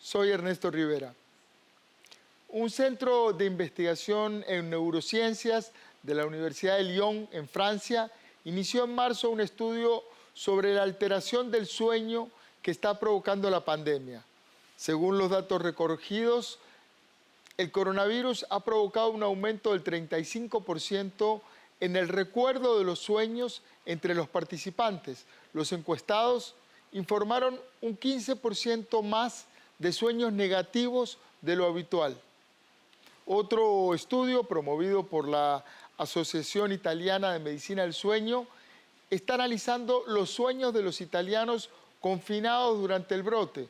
Soy Ernesto Rivera. Un centro de investigación en neurociencias de la Universidad de Lyon, en Francia, inició en marzo un estudio sobre la alteración del sueño que está provocando la pandemia. Según los datos recogidos, el coronavirus ha provocado un aumento del 35% en el recuerdo de los sueños entre los participantes. Los encuestados informaron un 15% más de sueños negativos de lo habitual. Otro estudio promovido por la Asociación Italiana de Medicina del Sueño está analizando los sueños de los italianos confinados durante el brote.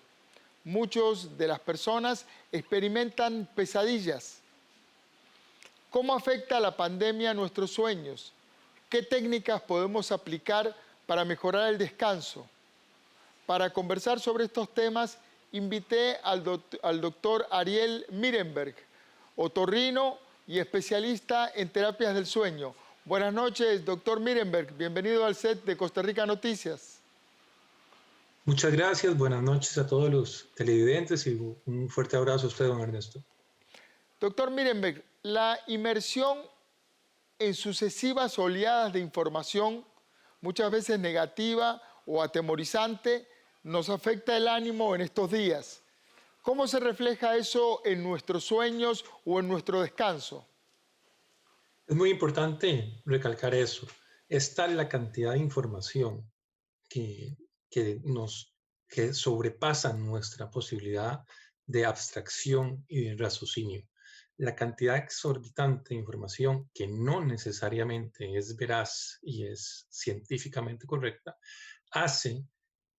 Muchas de las personas experimentan pesadillas. ¿Cómo afecta la pandemia a nuestros sueños? ¿Qué técnicas podemos aplicar para mejorar el descanso? Para conversar sobre estos temas, invité al doctor Ariel Mirenberg, otorrino y especialista en terapias del sueño. Buenas noches, doctor Mirenberg. Bienvenido al set de Costa Rica Noticias. Muchas gracias, buenas noches a todos los televidentes y un fuerte abrazo a usted, don Ernesto. Doctor Mirenberg, la inmersión en sucesivas oleadas de información, muchas veces negativa o atemorizante, nos afecta el ánimo en estos días. ¿Cómo se refleja eso en nuestros sueños o en nuestro descanso? Es muy importante recalcar eso. Es tal la cantidad de información que, que, nos, que sobrepasa nuestra posibilidad de abstracción y de raciocinio. La cantidad exorbitante de información que no necesariamente es veraz y es científicamente correcta, hace,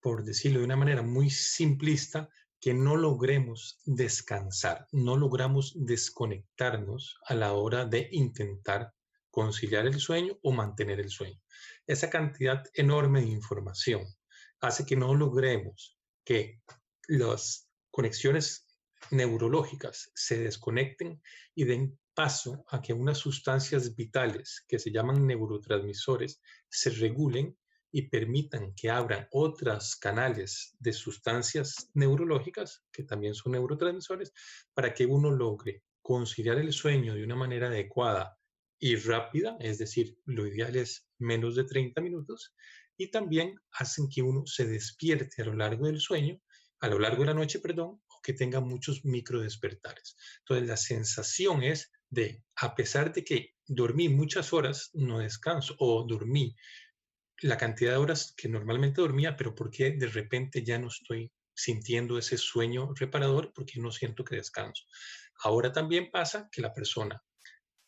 por decirlo de una manera muy simplista, que no logremos descansar, no logramos desconectarnos a la hora de intentar conciliar el sueño o mantener el sueño. Esa cantidad enorme de información hace que no logremos que las conexiones neurológicas se desconecten y den paso a que unas sustancias vitales que se llaman neurotransmisores se regulen y permitan que abran otros canales de sustancias neurológicas, que también son neurotransmisores, para que uno logre conciliar el sueño de una manera adecuada y rápida, es decir, lo ideal es menos de 30 minutos, y también hacen que uno se despierte a lo largo del sueño, a lo largo de la noche, perdón, o que tenga muchos microdespertares. Entonces, la sensación es de, a pesar de que dormí muchas horas, no descanso, o dormí la cantidad de horas que normalmente dormía, pero ¿por qué de repente ya no estoy sintiendo ese sueño reparador? Porque no siento que descanso. Ahora también pasa que la persona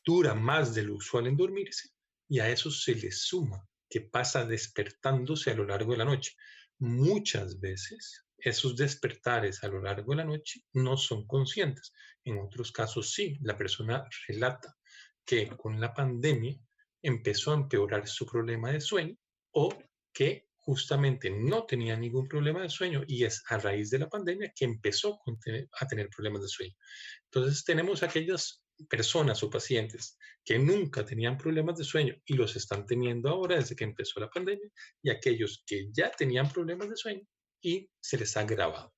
dura más de lo usual en dormirse y a eso se le suma que pasa despertándose a lo largo de la noche. Muchas veces esos despertares a lo largo de la noche no son conscientes. En otros casos sí, la persona relata que con la pandemia empezó a empeorar su problema de sueño o que justamente no tenía ningún problema de sueño y es a raíz de la pandemia que empezó a tener problemas de sueño. Entonces tenemos aquellas personas o pacientes que nunca tenían problemas de sueño y los están teniendo ahora desde que empezó la pandemia, y aquellos que ya tenían problemas de sueño y se les ha agravado.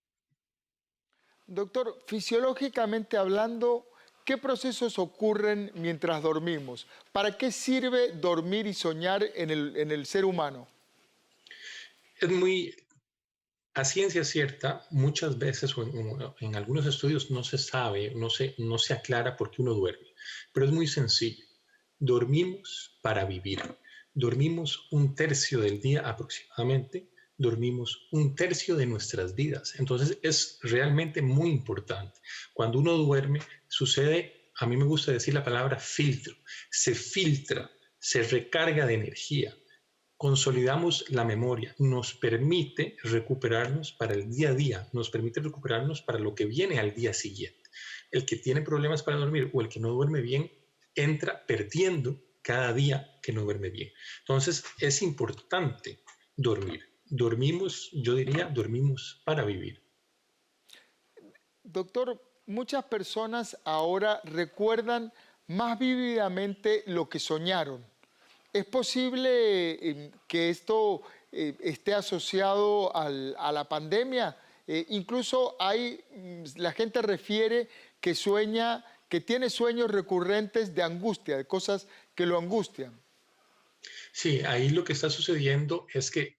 Doctor, fisiológicamente hablando, ¿qué procesos ocurren mientras dormimos? ¿Para qué sirve dormir y soñar en el ser humano? Es muy, a ciencia cierta, muchas veces o en algunos estudios no se sabe, no se aclara por qué uno duerme, pero es muy sencillo. Dormimos para vivir. Dormimos un tercio del día aproximadamente, dormimos un tercio de nuestras vidas. Entonces es realmente muy importante. Cuando uno duerme, sucede, a mí me gusta decir la palabra filtro, se filtra, se recarga de energía, consolidamos la memoria, nos permite recuperarnos para el día a día, nos permite recuperarnos para lo que viene al día siguiente. El que tiene problemas para dormir o el que no duerme bien entra perdiendo cada día que no duerme bien. Entonces es importante dormir. Dormimos, yo diría, dormimos para vivir. Doctor, muchas personas ahora recuerdan más vívidamente lo que soñaron. ¿Es posible que esto esté asociado a la pandemia? Incluso la gente refiere que sueña, que tiene sueños recurrentes de angustia, de cosas que lo angustian. Sí, ahí lo que está sucediendo es que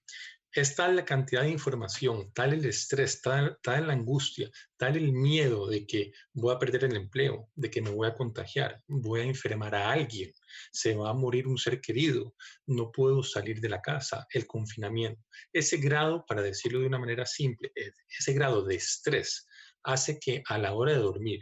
es tal la cantidad de información, tal el estrés, tal la angustia, tal el miedo de que voy a perder el empleo, de que me voy a contagiar, voy a enfermar a alguien, se va a morir un ser querido, no puedo salir de la casa, el confinamiento. Ese grado, para decirlo de una manera simple, ese grado de estrés hace que a la hora de dormir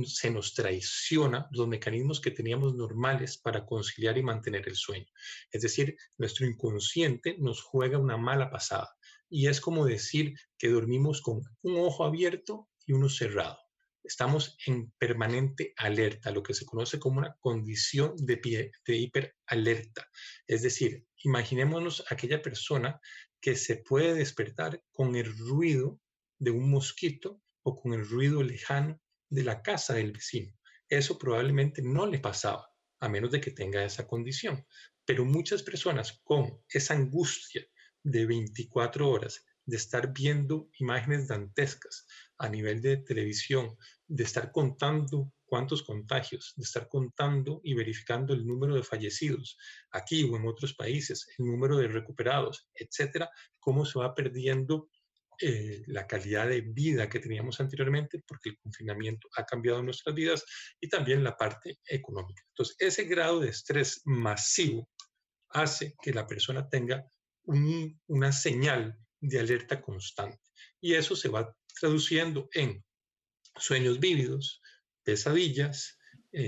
se nos traiciona los mecanismos que teníamos normales para conciliar y mantener el sueño. Es decir, nuestro inconsciente nos juega una mala pasada. Y es como decir que dormimos con un ojo abierto y uno cerrado. Estamos en permanente alerta, lo que se conoce como una condición de hiperalerta. Es decir, imaginémonos aquella persona que se puede despertar con el ruido de un mosquito o con el ruido lejano de la casa del vecino. Eso probablemente no le pasaba, a menos de que tenga esa condición. Pero muchas personas con esa angustia de 24 horas, de estar viendo imágenes dantescas a nivel de televisión, de estar contando cuántos contagios, de estar contando y verificando el número de fallecidos aquí o en otros países, el número de recuperados, etcétera, cómo se va perdiendo la calidad de vida que teníamos anteriormente, porque el confinamiento ha cambiado nuestras vidas y también la parte económica. Entonces, ese grado de estrés masivo hace que la persona tenga una señal de alerta constante. Y eso se va traduciendo en sueños vívidos, pesadillas,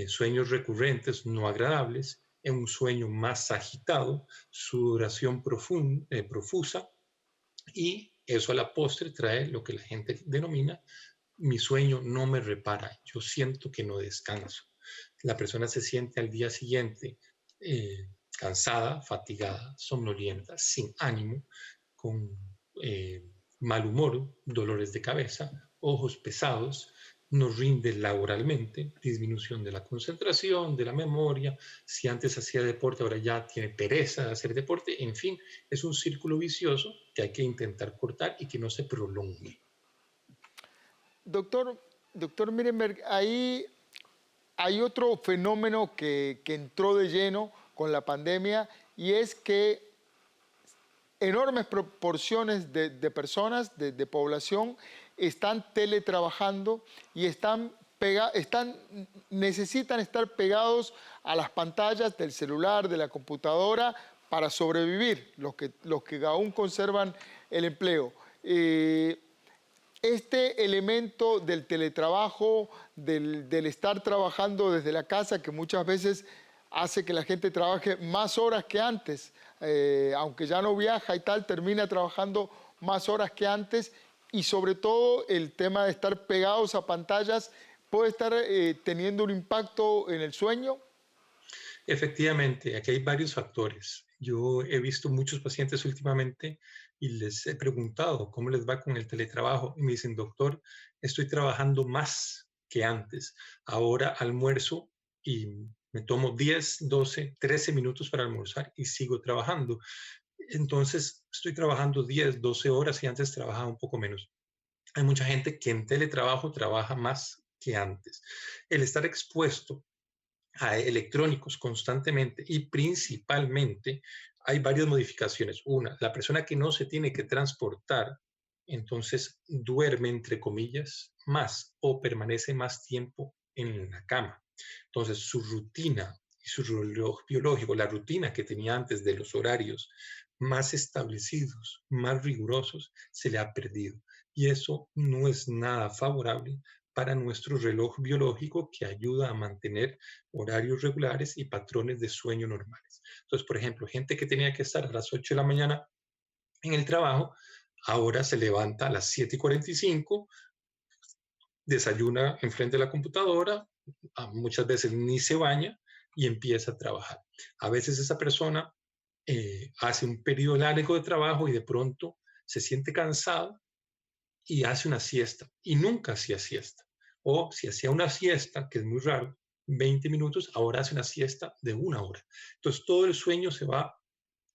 sueños recurrentes no agradables, en un sueño más agitado, sudoración profusa, y eso a la postre trae lo que la gente denomina mi sueño no me repara, yo siento que no descanso. La persona se siente al día siguiente cansada, fatigada, somnolienta, sin ánimo, con eh, mal humor, dolores de cabeza, ojos pesados, no rinde laboralmente, disminución de la concentración, de la memoria, si antes hacía deporte, ahora ya tiene pereza de hacer deporte, en fin, es un círculo vicioso que hay que intentar cortar y que no se prolongue. Doctor, doctor Mirenberg, ahí hay otro fenómeno que entró de lleno con la pandemia y es que enormes proporciones de personas, de población, están teletrabajando y necesitan estar pegados a las pantallas del celular, de la computadora, para sobrevivir, los que aún conservan el empleo. Este elemento del teletrabajo, del estar trabajando desde la casa, que muchas veces hace que la gente trabaje más horas que antes, aunque ya no viaja y tal, termina trabajando más horas que antes, y sobre todo el tema de estar pegados a pantallas puede estar teniendo un impacto en el sueño. Efectivamente, aquí hay varios factores. Yo he visto muchos pacientes últimamente y les he preguntado cómo les va con el teletrabajo y me dicen, doctor, estoy trabajando más que antes. Ahora almuerzo y me tomo 10, 12, 13 minutos para almorzar y sigo trabajando. Entonces, estoy trabajando 10, 12 horas y antes trabajaba un poco menos. Hay mucha gente que en teletrabajo trabaja más que antes. El estar expuesto a electrónicos constantemente y principalmente hay varias modificaciones. Una, la persona que no se tiene que transportar, entonces duerme entre comillas más o permanece más tiempo en la cama. Entonces su rutina y su reloj biológico, la rutina que tenía antes de los horarios más establecidos, más rigurosos, se le ha perdido. Y eso no es nada favorable para nuestro reloj biológico que ayuda a mantener horarios regulares y patrones de sueño normales. Entonces, por ejemplo, gente que tenía que estar a las 8 de la mañana en el trabajo, ahora se levanta a las 7:45, desayuna enfrente de la computadora, muchas veces ni se baña y empieza a trabajar. A veces esa persona hace un periodo largo de trabajo y de pronto se siente cansado y hace una siesta y nunca hacía siesta. O si hacía una siesta, que es muy raro, 20 minutos, ahora hace una siesta de 1 hora. Entonces todo el sueño se va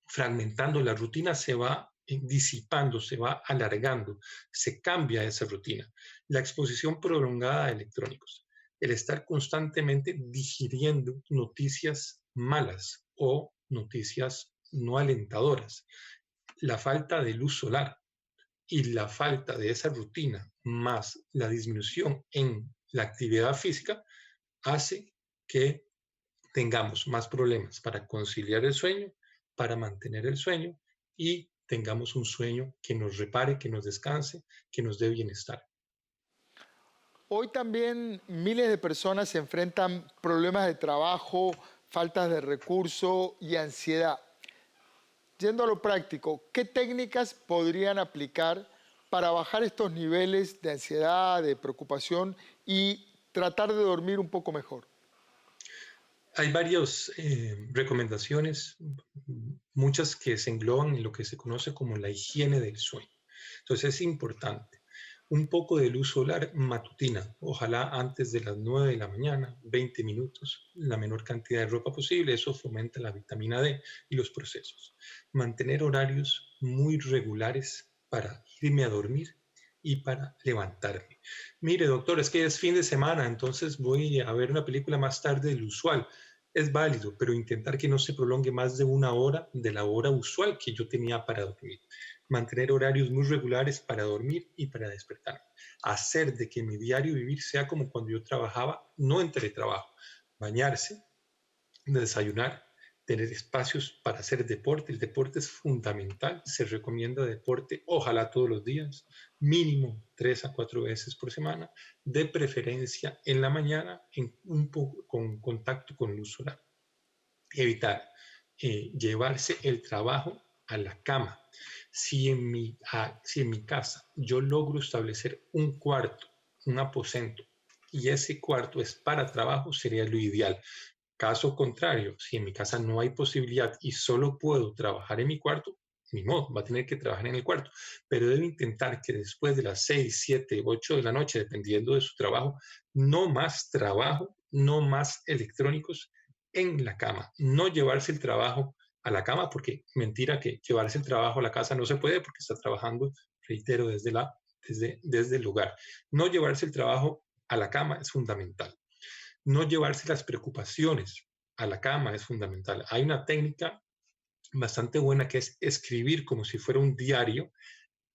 fragmentando, la rutina se va disipando, se va alargando, se cambia esa rutina. La exposición prolongada a electrónicos, el estar constantemente digiriendo noticias malas o noticias no alentadoras, la falta de luz solar y la falta de esa rutina más la disminución en la actividad física hace que tengamos más problemas para conciliar el sueño, para mantener el sueño y tengamos un sueño que nos repare, que nos descanse, que nos dé bienestar. Hoy también miles de personas se enfrentan problemas de trabajo, faltas de recursos y ansiedad. Yendo a lo práctico, ¿qué técnicas podrían aplicar para bajar estos niveles de ansiedad, de preocupación y tratar de dormir un poco mejor? Hay varias recomendaciones, muchas que se engloban en lo que se conoce como la higiene del sueño. Entonces es importante un poco de luz solar matutina, ojalá antes de las 9 de la mañana, 20 minutos, la menor cantidad de ropa posible, eso fomenta la vitamina D y los procesos. Mantener horarios muy regulares para irme a dormir y para levantarme. Mire, doctor, es que es fin de semana, entonces voy a ver una película más tarde del usual. Es válido, pero intentar que no se prolongue más de una hora de la hora usual que yo tenía para dormir. Mantener horarios muy regulares para dormir y para despertar. Hacer de que mi diario vivir sea como cuando yo trabajaba, no en teletrabajo. Bañarse, desayunar, tener espacios para hacer deporte. El deporte es fundamental. Se recomienda deporte, ojalá todos los días, mínimo 3 a 4 veces por semana, de preferencia en la mañana, en un poco con contacto con luz solar. Evitar llevarse el trabajo a la cama. Si en mi casa yo logro establecer un cuarto, un aposento, y ese cuarto es para trabajo, sería lo ideal. Caso contrario, si en mi casa no hay posibilidad y solo puedo trabajar en mi cuarto, ni modo, va a tener que trabajar en el cuarto, pero debe intentar que después de las 6, 7, 8 de la noche, dependiendo de su trabajo, no más trabajo, no más electrónicos en la cama, no llevarse el trabajo a la cama, porque mentira que llevarse el trabajo a la casa no se puede porque está trabajando, reitero, desde el lugar. No llevarse el trabajo a la cama es fundamental. No llevarse las preocupaciones a la cama es fundamental. Hay una técnica bastante buena que es escribir como si fuera un diario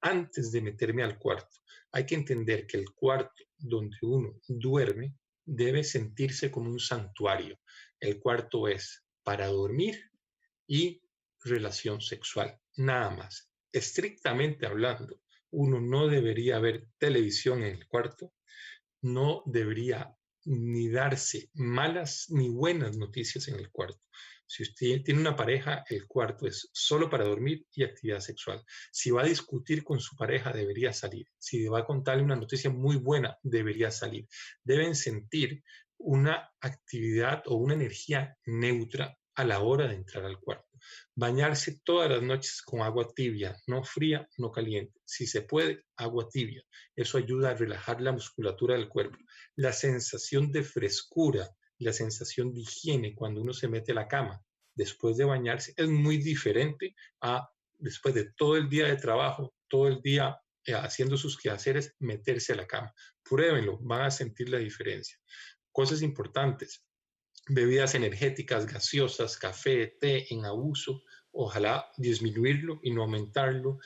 antes de meterme al cuarto. Hay que entender que el cuarto donde uno duerme debe sentirse como un santuario. El cuarto es para dormir y relación sexual, nada más. Estrictamente hablando, uno no debería ver televisión en el cuarto, no debería ni darse malas ni buenas noticias en el cuarto. Si usted tiene una pareja, el cuarto es solo para dormir y actividad sexual. Si va a discutir con su pareja, debería salir. Si va a contarle una noticia muy buena, debería salir. Deben sentir una actividad o una energía neutra a la hora de entrar al cuarto. Bañarse todas las noches con agua tibia, no fría, no caliente. Si se puede, agua tibia. Eso ayuda a relajar la musculatura del cuerpo. La sensación de frescura, la sensación de higiene cuando uno se mete a la cama después de bañarse es muy diferente a después de todo el día de trabajo, todo el día haciendo sus quehaceres, meterse a la cama. Pruébenlo, van a sentir la diferencia. Cosas importantes, bebidas energéticas, gaseosas, café, té en abuso, ojalá disminuirlo y no aumentarlo,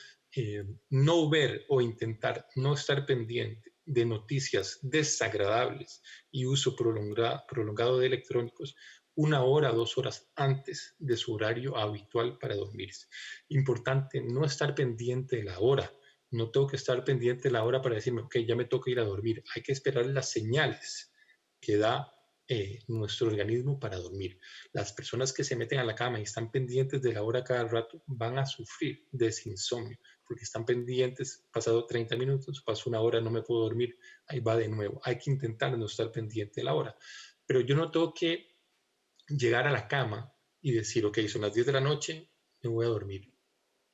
no ver o intentar no estar pendiente de noticias desagradables y uso prolongado de electrónicos 1 hora, 2 horas antes de su horario habitual para dormirse. Importante no estar pendiente de la hora. No tengo que estar pendiente de la hora para decirme, ok, ya me toca ir a dormir. Hay que esperar las señales que da nuestro organismo para dormir. Las personas que se meten a la cama y están pendientes de la hora cada rato van a sufrir de ese insomnio, porque están pendientes, pasado 30 minutos, pasó 1 hora, no me puedo dormir, ahí va de nuevo. Hay que intentar no estar pendiente de la hora. Pero yo no tengo que llegar a la cama y decir, ok, son las 10 de la noche, me voy a dormir.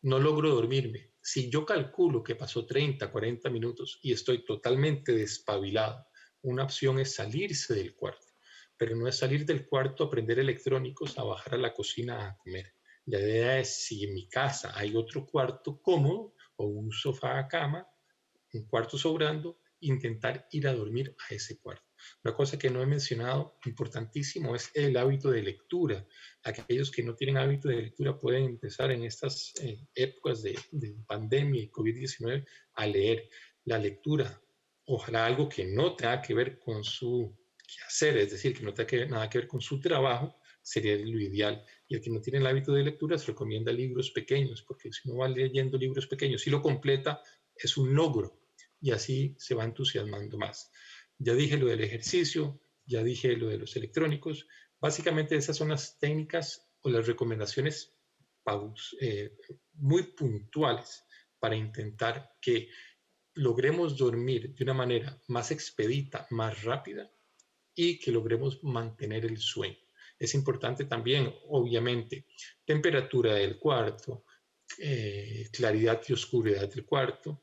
No logro dormirme. Si yo calculo que pasó 30, 40 minutos y estoy totalmente despabilado, una opción es salirse del cuarto, pero no es salir del cuarto a prender electrónicos, a bajar a la cocina a comer. La idea es, si en mi casa hay otro cuarto cómodo o un sofá cama, un cuarto sobrando, intentar ir a dormir a ese cuarto. Una cosa que no he mencionado, importantísimo, es el hábito de lectura. Aquellos que no tienen hábito de lectura pueden empezar en estas épocas de pandemia y COVID-19 a leer. La lectura, ojalá algo que no tenga que ver con su quehacer, es decir, que no tenga nada que ver con su trabajo, sería lo ideal. Y el que no tiene el hábito de lectura se recomienda libros pequeños, porque si uno va leyendo libros pequeños y lo completa, es un logro y así se va entusiasmando más. Ya dije lo del ejercicio, ya dije lo de los electrónicos. Básicamente esas son las técnicas o las recomendaciones muy puntuales para intentar que logremos dormir de una manera más expedita, más rápida y que logremos mantener el sueño. Es importante también, obviamente, temperatura del cuarto, claridad y oscuridad del cuarto.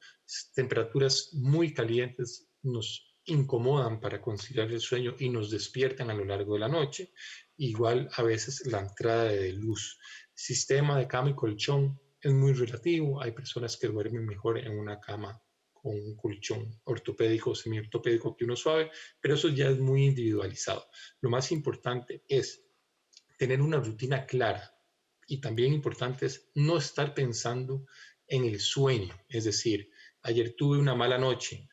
Temperaturas muy calientes nos incomodan para conciliar el sueño y nos despiertan a lo largo de la noche. Igual a veces la entrada de luz. Sistema de cama y colchón es muy relativo. Hay personas que duermen mejor en una cama con un colchón ortopédico o semiortopédico que uno suave, pero eso ya es muy individualizado. Lo más importante es tener una rutina clara y también importante es no estar pensando en el sueño. Es decir, ayer tuve una mala noche.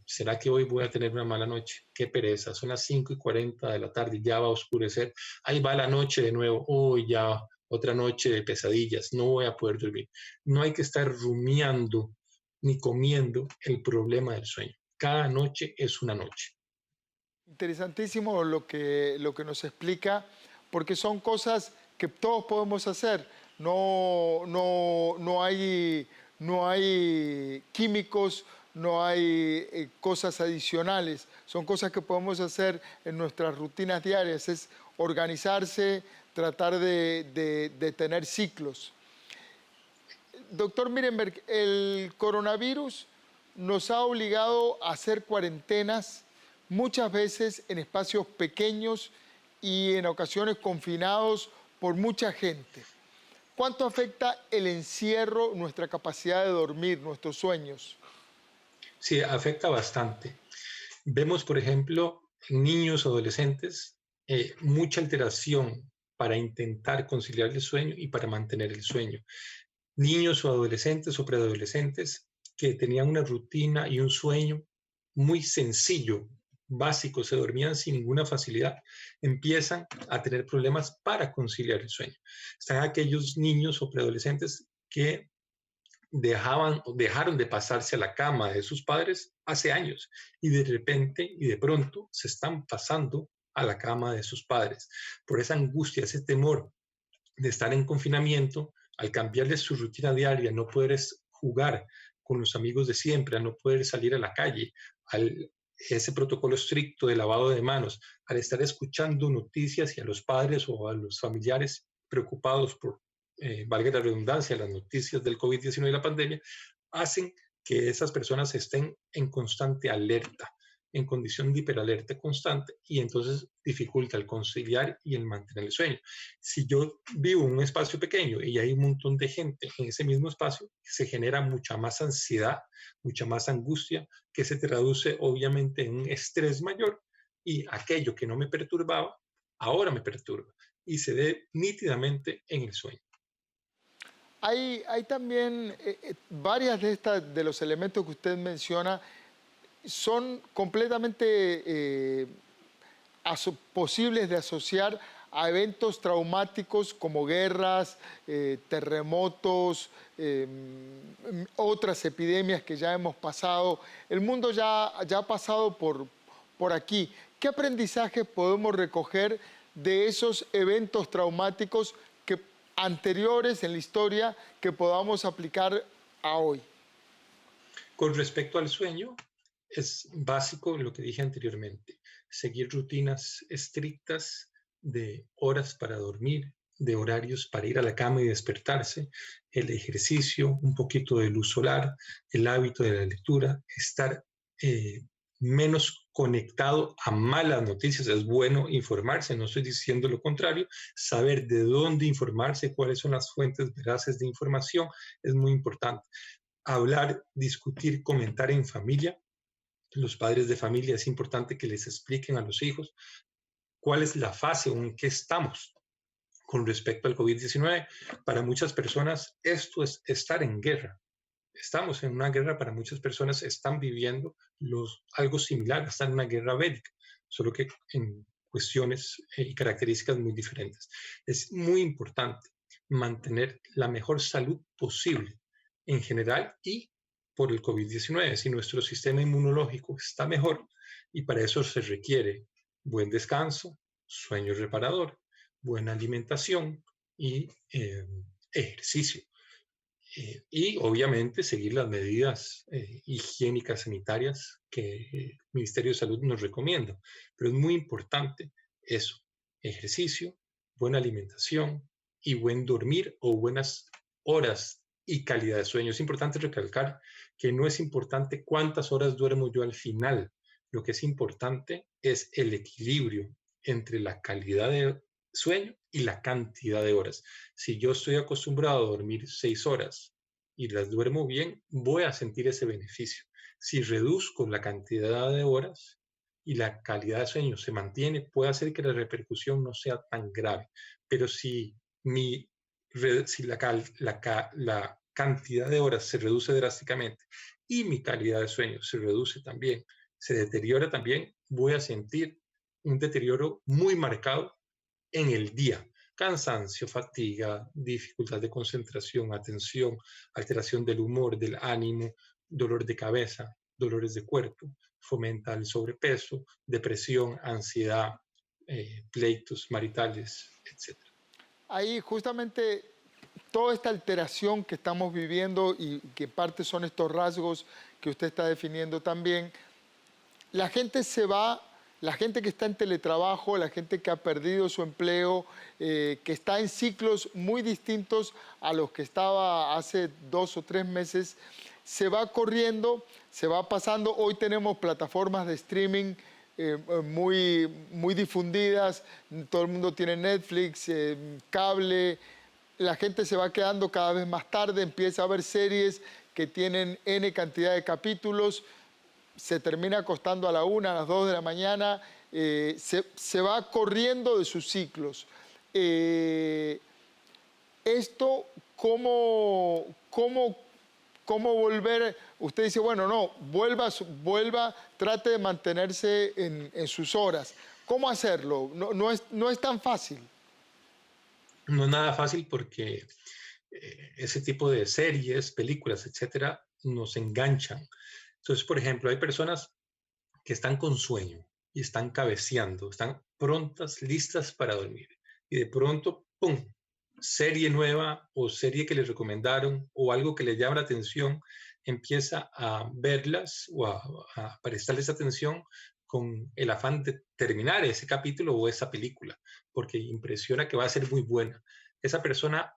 ¿Será que hoy voy a tener una mala noche? Qué pereza, son las 5:40 de la tarde, ya va a oscurecer. Ahí va la noche de nuevo, hoy ya otra noche de pesadillas, no voy a poder dormir. No hay que estar rumiando ni comiendo el problema del sueño. Cada noche es una noche. Interesantísimo lo que nos explica, porque son cosas que todos podemos hacer. No hay químicos, no hay cosas adicionales. Son cosas que podemos hacer en nuestras rutinas diarias. Es organizarse, tratar de tener ciclos. Doctor Mirenberg, el coronavirus nos ha obligado a hacer cuarentenas muchas veces en espacios pequeños y en ocasiones confinados por mucha gente. ¿Cuánto afecta el encierro nuestra capacidad de dormir, nuestros sueños? Sí, afecta bastante. Vemos, por ejemplo, en niños o adolescentes mucha alteración para intentar conciliar el sueño y para mantener el sueño. Niños o adolescentes o preadolescentes que tenían una rutina y un sueño muy sencillo, básico, se dormían sin ninguna facilidad, empiezan a tener problemas para conciliar el sueño. Están aquellos niños o preadolescentes que dejaron de pasarse a la cama de sus padres hace años y de repente y de pronto se están pasando a la cama de sus padres. Por esa angustia, ese temor de estar en confinamiento, al cambiarles su rutina diaria, no poder jugar con los amigos de siempre, a no poder salir a la calle, al ese protocolo estricto de lavado de manos, al estar escuchando noticias y a los padres o a los familiares preocupados por, valga la redundancia, las noticias del COVID-19 y la pandemia, hacen que esas personas estén en constante alerta, en condición de hiperalerta constante y entonces dificulta el conciliar y el mantener el sueño. Si yo vivo en un espacio pequeño y hay un montón de gente en ese mismo espacio, se genera mucha más ansiedad, mucha más angustia, que se traduce obviamente en un estrés mayor y aquello que no me perturbaba, ahora me perturba y se ve nítidamente en el sueño. Hay también varias de los elementos que usted menciona son completamente posibles de asociar a eventos traumáticos como guerras, terremotos, otras epidemias que ya hemos pasado. El mundo ya ha pasado por aquí. ¿Qué aprendizaje podemos recoger de esos eventos traumáticos anteriores en la historia que podamos aplicar a hoy? Con respecto al sueño, es básico lo que dije anteriormente, seguir rutinas estrictas de horas para dormir, de horarios para ir a la cama y despertarse, el ejercicio, un poquito de luz solar, el hábito de la lectura, estar menos conectado a malas noticias. Es bueno informarse, no estoy diciendo lo contrario, saber de dónde informarse, cuáles son las fuentes veraces de información, es muy importante. Hablar, discutir, comentar en familia. Los padres de familia es importante que les expliquen a los hijos cuál es la fase en que estamos con respecto al COVID-19. Para muchas personas esto es estar en guerra. Estamos en una guerra, para muchas personas están viviendo algo similar, están en una guerra bélica, solo que en cuestiones y características muy diferentes. Es muy importante mantener la mejor salud posible en general y por el COVID-19. Si nuestro sistema inmunológico está mejor, y para eso se requiere buen descanso, sueño reparador, buena alimentación y ejercicio. Y obviamente seguir las medidas higiénicas sanitarias que el Ministerio de Salud nos recomienda. Pero es muy importante eso, ejercicio, buena alimentación y buen dormir o buenas horas y calidad de sueño. Es importante recalcar que no es importante cuántas horas duermo yo al final. Lo que es importante es el equilibrio entre la calidad de sueño y la cantidad de horas. Si yo estoy acostumbrado a dormir 6 horas y las duermo bien, voy a sentir ese beneficio. Si reduzco la cantidad de horas y la calidad de sueño se mantiene, puede hacer que la repercusión no sea tan grave. Pero si, si la cantidad de horas se reduce drásticamente y mi calidad de sueño se reduce también, se deteriora también, voy a sentir un deterioro muy marcado en el día. Cansancio, fatiga, dificultad de concentración, atención, alteración del humor, del ánimo, dolor de cabeza, dolores de cuerpo, fomenta el sobrepeso, depresión, ansiedad, pleitos maritales, etc. Ahí justamente toda esta alteración que estamos viviendo y que parte son estos rasgos que usted está definiendo también, la gente se va, la gente que está en teletrabajo, la gente que ha perdido su empleo, que está en ciclos muy distintos a los que estaba hace 2 o 3 meses, se va corriendo, se va pasando. Hoy tenemos plataformas de streaming muy difundidas, todo el mundo tiene Netflix, cable, la gente se va quedando cada vez más tarde, empieza a ver series que tienen N cantidad de capítulos, se termina acostando a la 1, a las 2 de la mañana, se va corriendo de sus ciclos. Esto, ¿cómo volver? Usted dice, bueno, no, vuelva, trate de mantenerse en sus horas. ¿Cómo hacerlo? No es tan fácil. No es nada fácil porque ese tipo de series, películas, etcétera, nos enganchan. Entonces, por ejemplo, hay personas que están con sueño y están cabeceando, están prontas, listas para dormir. Y de pronto, ¡pum!, serie nueva o serie que les recomendaron o algo que les llama la atención, empieza a verlas o a prestarles atención con el afán de terminar ese capítulo o esa película, porque impresiona que va a ser muy buena. Esa persona,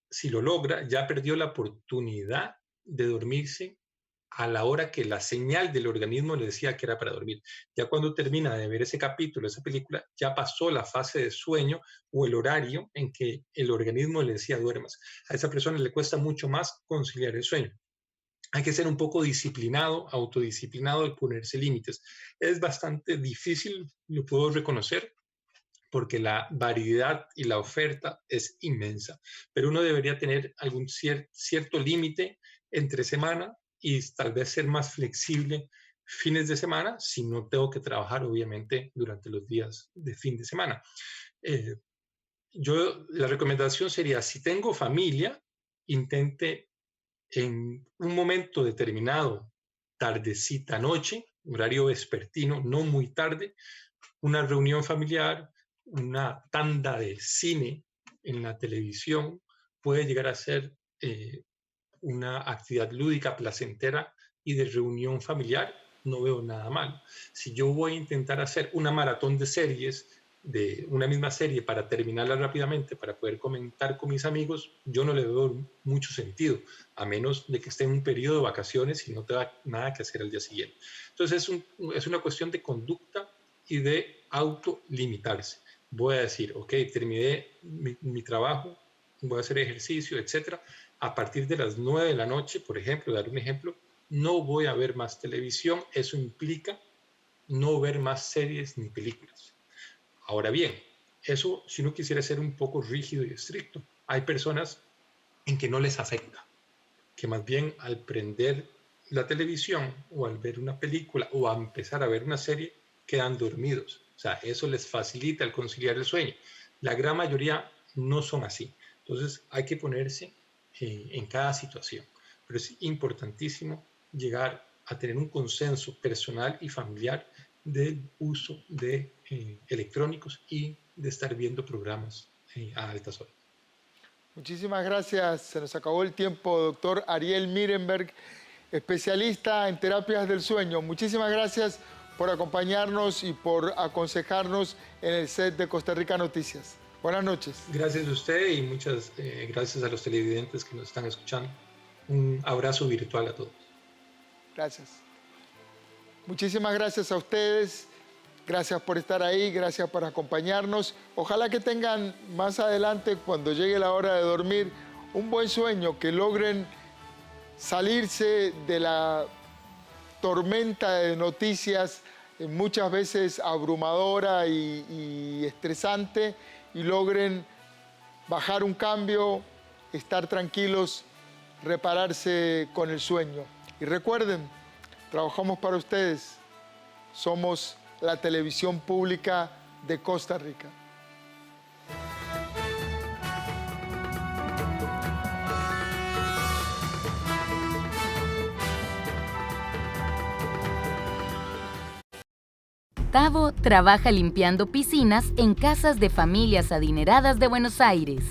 si lo logra, ya perdió la oportunidad de dormirse a la hora que la señal del organismo le decía que era para dormir. Ya cuando termina de ver ese capítulo, esa película, ya pasó la fase de sueño o el horario en que el organismo le decía duermas. A esa persona le cuesta mucho más conciliar el sueño. Hay que ser un poco disciplinado, autodisciplinado al ponerse límites. Es bastante difícil, lo puedo reconocer, porque la variedad y la oferta es inmensa, pero uno debería tener algún cierto límite entre semana y tal vez ser más flexible fines de semana si no tengo que trabajar obviamente durante los días de fin de semana. Eh, la recomendación sería, si tengo familia, intente en un momento determinado, tardecita noche, horario vespertino, no muy tarde, una reunión familiar, una tanda de cine en la televisión, puede llegar a ser una actividad lúdica, placentera y de reunión familiar. No veo nada mal. Si yo voy a intentar hacer una maratón de series de una misma serie para terminarla rápidamente, para poder comentar con mis amigos, yo no le veo mucho sentido, a menos de que esté en un periodo de vacaciones y no tenga nada que hacer al día siguiente. Entonces es una cuestión de conducta y de autolimitarse. Voy a decir, ok, terminé mi trabajo, voy a hacer ejercicio, etcétera. A partir de las 9 de la noche, por ejemplo, dar un ejemplo, no voy a ver más televisión. Eso implica no ver más series ni películas. Ahora bien, eso si uno quisiera ser un poco rígido y estricto, hay personas en que no les afecta, que más bien al prender la televisión o al ver una película o a empezar a ver una serie quedan dormidos. O sea, eso les facilita el conciliar el sueño. La gran mayoría no son así. Entonces hay que ponerse en cada situación. Pero es importantísimo llegar a tener un consenso personal y familiar del uso de electrónicos y de estar viendo programas a altas horas. Muchísimas gracias. Se nos acabó el tiempo, doctor Ariel Mirenberg, especialista en terapias del sueño. Muchísimas gracias por acompañarnos y por aconsejarnos en el set de Costa Rica Noticias. Buenas noches. Gracias a usted y muchas gracias a los televidentes que nos están escuchando. Un abrazo virtual a todos. Gracias. Muchísimas gracias a ustedes. Gracias por estar ahí, gracias por acompañarnos. Ojalá que tengan más adelante, cuando llegue la hora de dormir, un buen sueño, que logren salirse de la tormenta de noticias, muchas veces abrumadora y estresante, y logren bajar un cambio, estar tranquilos, repararse con el sueño. Y recuerden, trabajamos para ustedes. Somos la televisión pública de Costa Rica. Tavo trabaja limpiando piscinas en casas de familias adineradas de Buenos Aires.